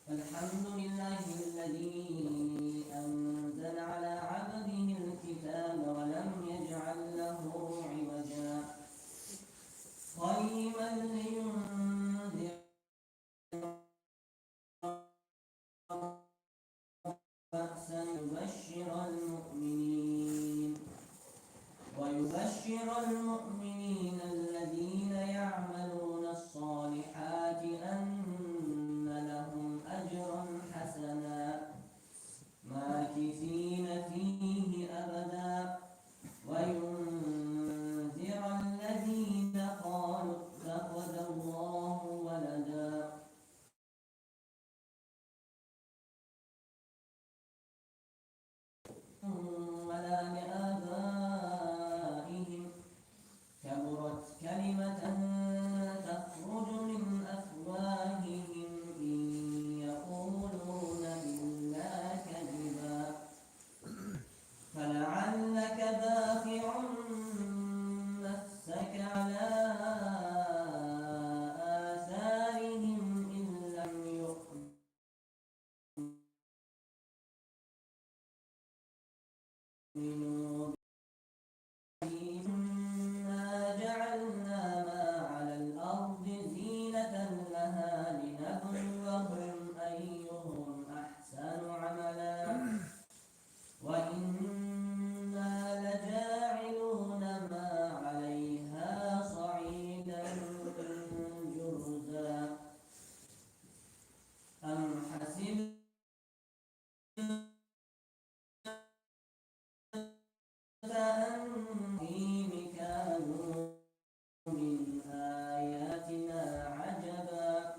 الحمد لله الذي أنزل على عبده الكتاب ولم يجعل له عوجا قيما لينذر بأسا ويبشر المؤمنين الذين يعملون الصالحات أن لهم أجرا حسنا ماكثين فيه أبدا وينذر الذين قالوا اتخذ الله ولدا ولا لآبائهم كبرت كلمة تخرج من أفواههم إن يقولون إلا كذبا فلعلك باخع نفسك على آثارهم إن لم يؤمنوا إنا جعلنا ما على الأرض زينة لها لنبلوهم أيهم أحسن عملا وإنا لجاعلون ما عليها صعيدا جرزا أم حسبت أنهم كانوا من آياتنا عجبا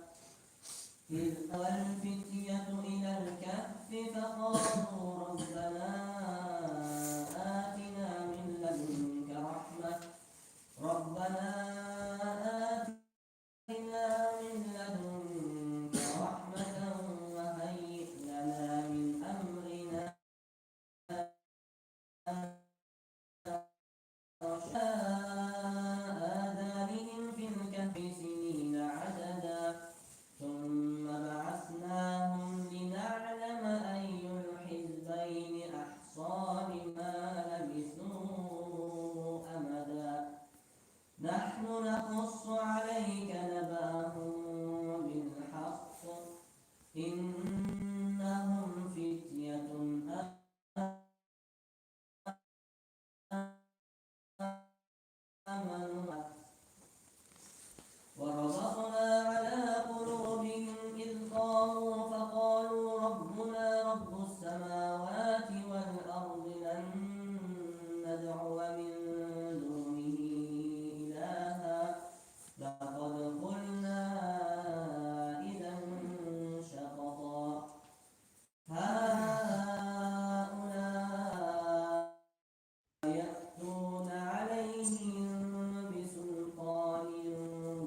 إذ أوى الفتية إلى الكهف فقالوا ربنا آتنا من لدنك رحمة وهيئ لنا من أمرنا آذانهم في الكهف سنين عددا ثم بعثناهم لنعلم أي الحزبين أحصى لما لبثوا أمدا نحن نقص عليك نبأهم بالحق إنهم فتية آمنوا وربطنا على قلوبهم إذ قاموا فقالوا ربنا رب السماوات والأرض لن ندعو من دونه إلها لقد قلنا إذا شططا هؤلاء يأتون عليهم بسلطان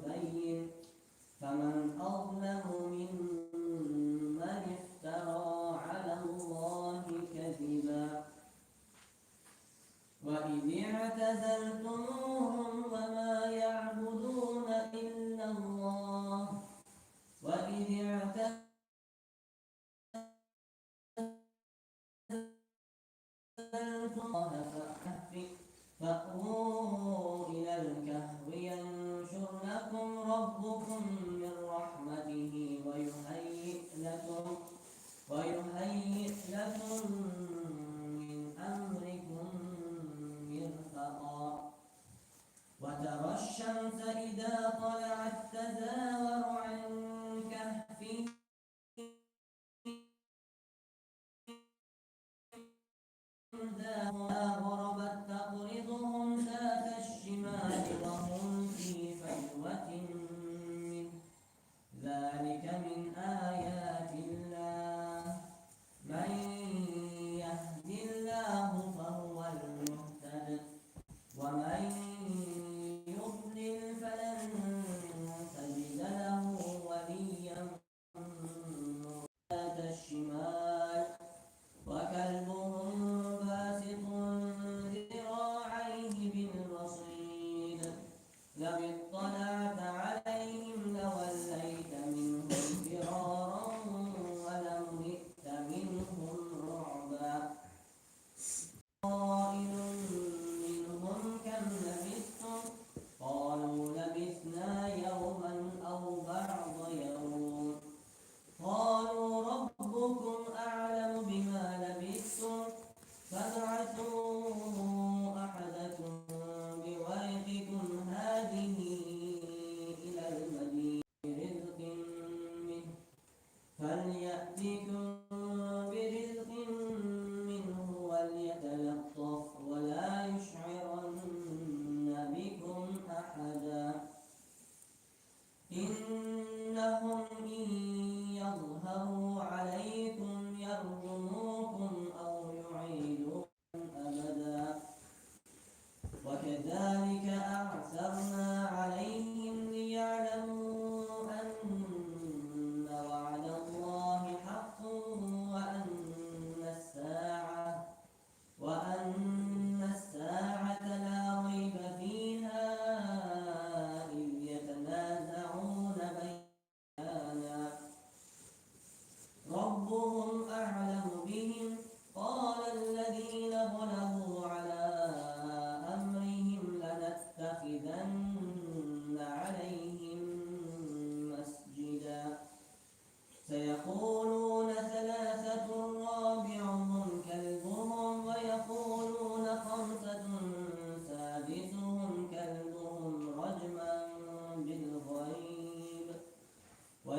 بين فمن أظلم ممن افترى على الله كذبا وإذ اعتزلتموهم وما يعبدون إلا الله فأووا إلى الكهف ينشر لكم ربكم من رحمته ويهيئ لكم من أمركم مرفقا وترى الشمس إذا طلعت تزاور عن كهفهم غربت تقرضهم ذات الشمال وهم في فجوة منه ذلك من آيات الله من يهد الله فهو المهتد ومن يضلل فلن تجد له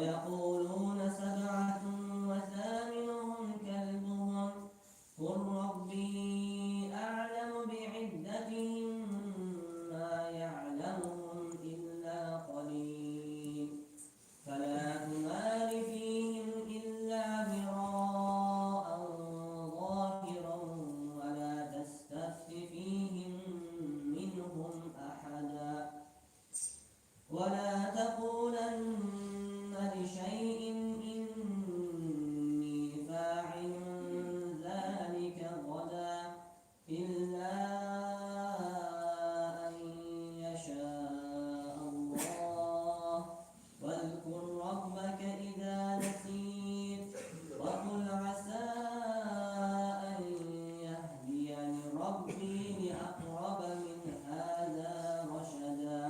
ويقولون سبعة وثامنهم كلبهم قل ربي أعلم بعدتهم ما يعلمهم إلا قليل فلا تمار فيهم إلا مراء ظاهرا ولا تستفت فيهم منهم أحدا ولا تقولن لشيء إني فاعل ذلك غدا إلا أن يشاء الله واذكر ربك إذا نسيت وقل عسى أن يهديني ربي لأقرب من هذا رشدا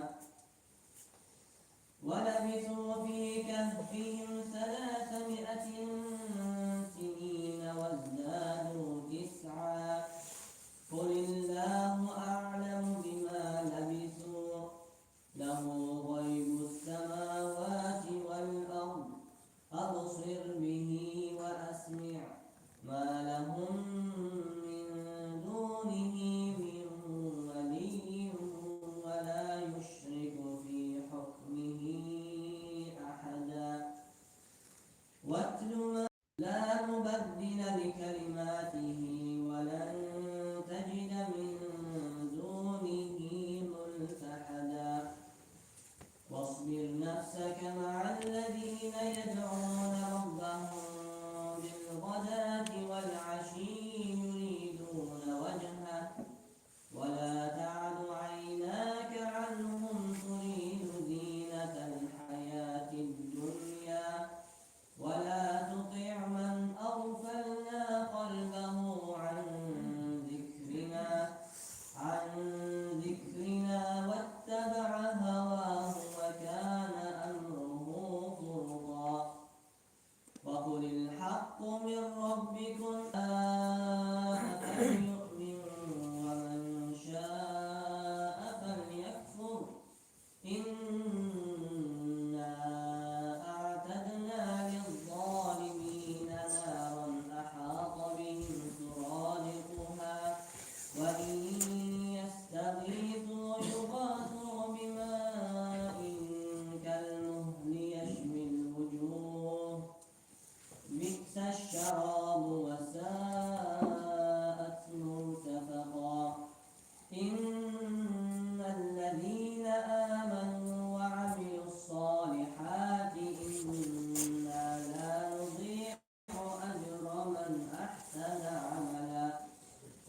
ولبثوا في كهفهم 300 سنين وازدادوا 9 قل الله أعلم بما لبثوا له غيب السماوات والأرض أبصر به وأسمع ما لهم من دونه من ولي ولا يشرك في حكمه أحدا واتل ما لا مبدل لكلماته ولن تجد من دونه ملتحدا واصبر نفسك مع الذين يدعون ربهم بالغداة والعشي يريدون وجهه ولا تعد عيناك عنهم تريد زينة الحياة الدنيا ولا تطع من أغفلنا قلبه عن ذكرنا واتبع هواه وكان أمره فرطا وقل الحق من ربكم فليؤمن ومن شاء فليكفر إنا أعتدنا للظالمين نارا أحاط بهم سرادقها وإن يستغيثوا يغاثوا بماء كالمهل يشوي الوجوه بئس الشراب وساءت مرتفقا إن الذين آمنوا وعملوا الصالحات إنا لا نضيع أجر من أحسن عملا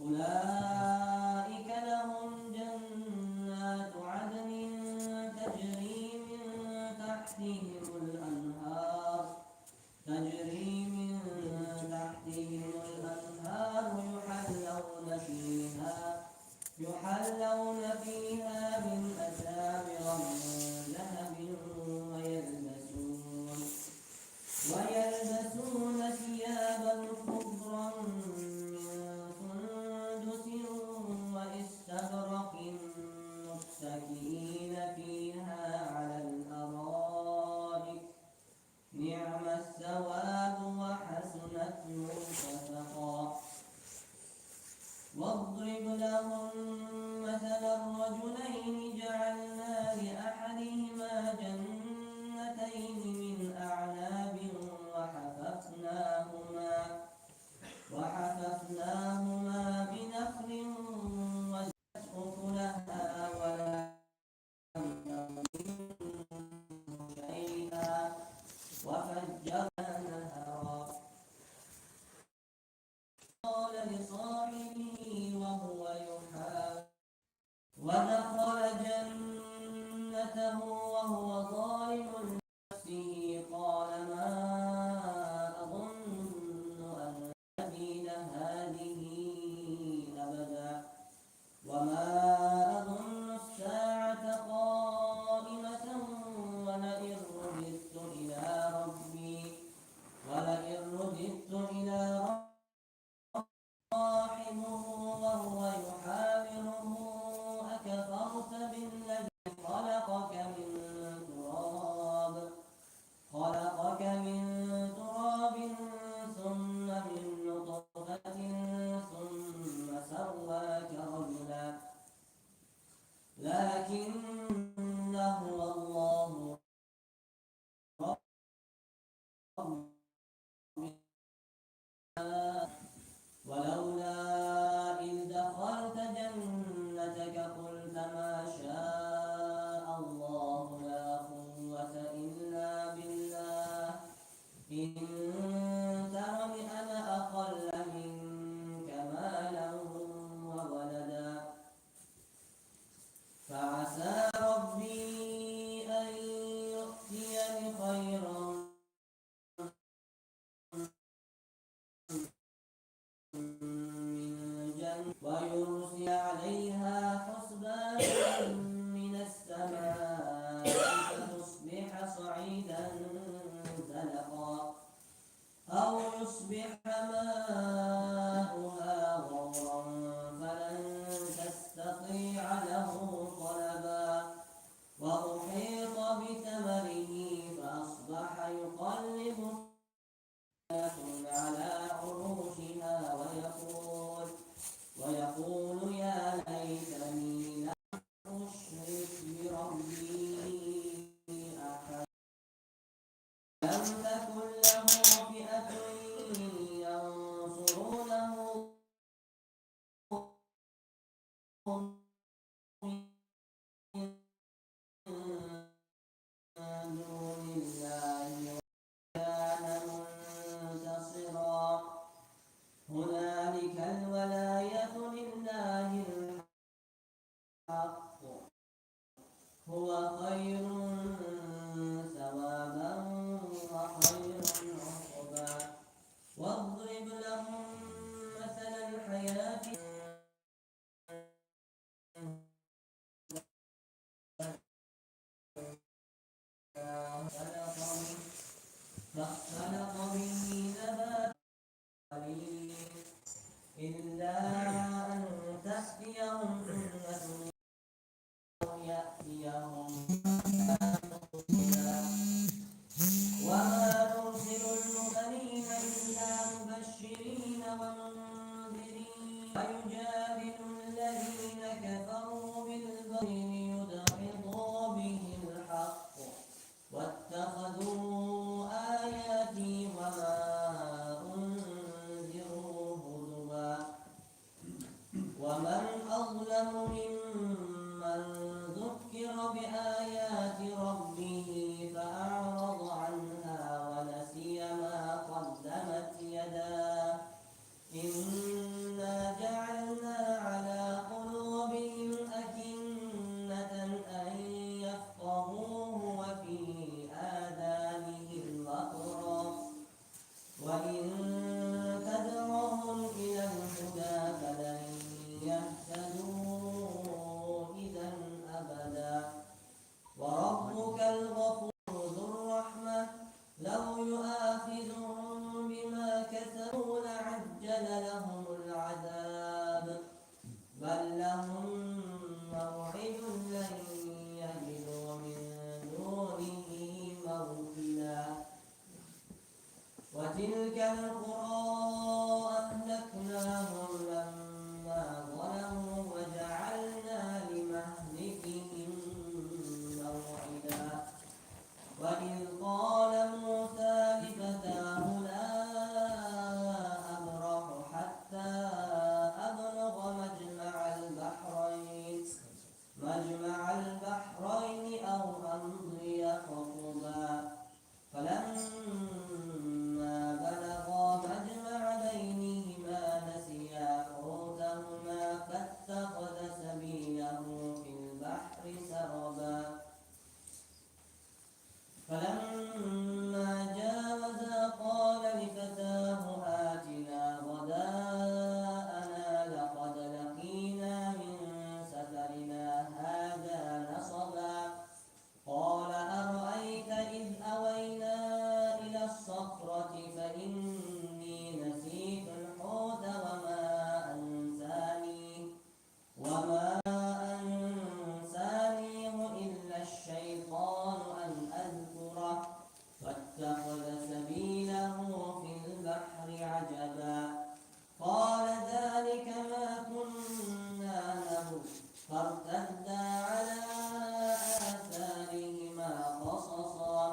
أولئك لهم جنات عدن تجري من تحتهم الأنهار يحلون فيها من أساور من ذهب ويلبسون ثيابا خضرا من سندس واستبرق متكئين فيها على الأرائك نعم الثواب وحسنت مرتفقا واضرب لهم مثل الرجلين جعلنا لأحدهما جنتين من أعناب وحففناهما بنخل وزت أكلها ولم تظلم شيئا وفجرنا نهرا قال لصاحبه وهو يحاور ودخل جنته وهو ظالم لنفسه قال ما أظن أن تبيد هذه أبدا وما أظن الساعة قائمة ولئن رددت إلى ربي ولولا إذ دخلت جنتك قلت ما شاء الله لا قوة إلا بالله إن ترني أنا أقل منك مالا وولدا فعسى ربي أن يؤتيني خيرا ويرسل عليها حسبانا من السماء فتصبح صعيدا زلقا أو يصبح ماؤها غورا فلن تستطيع له طلبا وأحيط بثمره فأصبح يقلب على عروشها ويقول يا ليتني لم أشرك بربي أحدا لم تكن له فئة ينصرونه من دون الله وكان منتصرا هنالك الولاية لله الحق هو خير ثوابا وخير عقبا واضرب لهم مثل الحياة فاختلط به نبات إلا أن تأتيهم سنة أو يأتيهم وما نرسل المرسلين إلا مبشرين ومنذرين ويجادل الذين كفروا بالباطل ليدحضوا به الحق واتخذوا آياتي وما أنذروا هزوا ومن أظلم ممن ذكر بآيات ربه فأعرض عنها ونسي ما قدمت يداه إنا جعلنا على قلوبهم أكنة أن يفقهوه وفي آذانهم وقرا وإن تدعوهم إلى الهدى فلن يهتدوا إذا أبدا وربك الغفور ذو الرحمة لو يؤاخذهم بما كسبوا لعجل لهم العذاب بل لهم موعد لن يجدوا من دونه موئلا وتلك القرى أهلكناهم لما ظلموا وجعلنا لمهلكهم موعدا وإذ قال موسى لفتاه لا أبرح حتى أبلغ مجمع البحرين أو أمضي حقبا فلما بلغا مجمع بينهما نسيا حوتهما فاتخذ سبيله في البحر سربا فلما جاوزا قال لفتاه آتنا غداءنا لقد لقينا من سفرنا هذا نصبا قال أرأيت إذ أوينا إلى الصخرة فإني نسيت الحوت وما أنسانيه إلا الشيطان أن أذكره واتخذ سبيله في البحر عجبا قال ذلك ما كنا نبغ فارتدا على آثارهما قصصا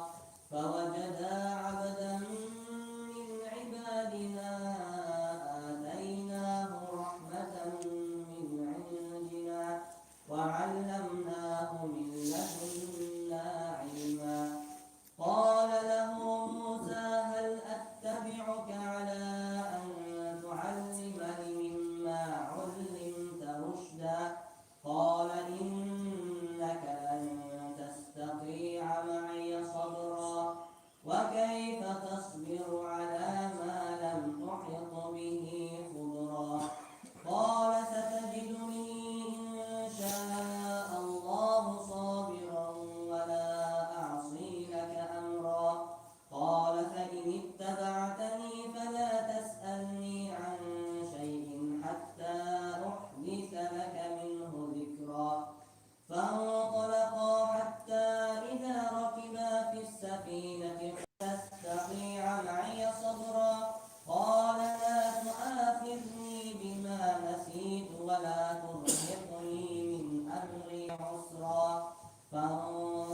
فانطلق